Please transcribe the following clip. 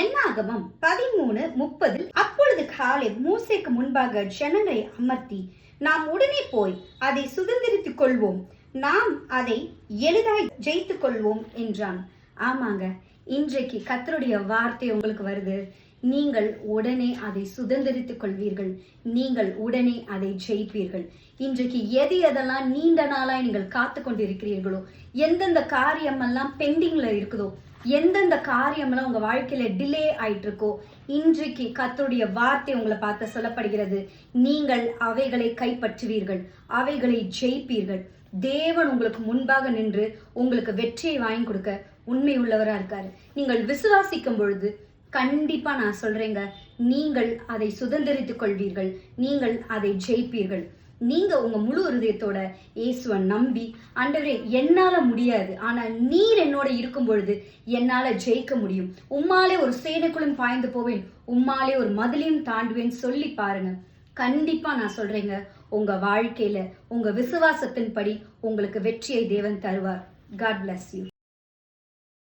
என்னாகமம் 13:30. அப்பொழுது காலேப் மோசேக்கு முன்பாக ஜனங்களை அமர்த்தி, நாம் உடனே போய் அதை சுதந்திரித்துக் கொள்வோம், நாம் அதை எளிதாய் ஜெயித்துக் கொள்வோம் என்றான். ஆமாங்க, இன்றைக்கு கர்த்தருடைய வார்த்தை உங்களுக்கு வருது. நீங்கள் உடனே அதை சுதந்திரித்துக் கொள்வீர்கள், நீங்கள் உடனே அதை ஜெயிப்பீர்கள். இன்றைக்கு எதெல்லாம் நீண்ட நாளாய் நீங்கள் காத்து கொண்டிருக்கிறீர்களோ, எந்தெந்த காரியம் எல்லாம் பெண்டிங்ல இருக்குதோ, எந்தெந்த காரியம்லாம் உங்க வாழ்க்கையில டிலே ஆயிட்டு இருக்கோ, இன்றைக்கு கர்த்தருடைய வார்த்தை உங்களை பார்த்து சொல்லப்படுகிறது. நீங்கள் அவைகளை கைப்பற்றுவீர்கள், அவைகளை ஜெயிப்பீர்கள். தேவன் உங்களுக்கு முன்பாக நின்று உங்களுக்கு வெற்றியை வாங்கி கொடுக்க உண்மை உள்ளவரா இருக்காரு. நீங்கள் விசுவாசிக்கும் பொழுது கண்டிப்பா நான் சொல்றேங்க, நீங்கள் அதை சுதந்திரித்துக் கொள்வீர்கள், நீங்கள் அதை ஜெயிப்பீர்கள். நீங்க உங்க முழு இருதயத்தோட இயேசுவை நம்பி, ஆண்டவரே என்னால முடியாது, ஆனா நீர் என்னோட இருக்கும் பொழுது என்னால ஜெயிக்க முடியும், உம்மாலே ஒரு சேனைக்குள்ளும் பாய்ந்து போவேன், உம்மாலே ஒரு மதிலையும் தாண்டுவேன் சொல்லி பாருங்க. கண்டிப்பா நான் சொல்றேங்க, உங்க வாழ்க்கையில உங்க விசுவாசத்தின்படி உங்களுக்கு வெற்றியை தேவன் தருவார். God bless you.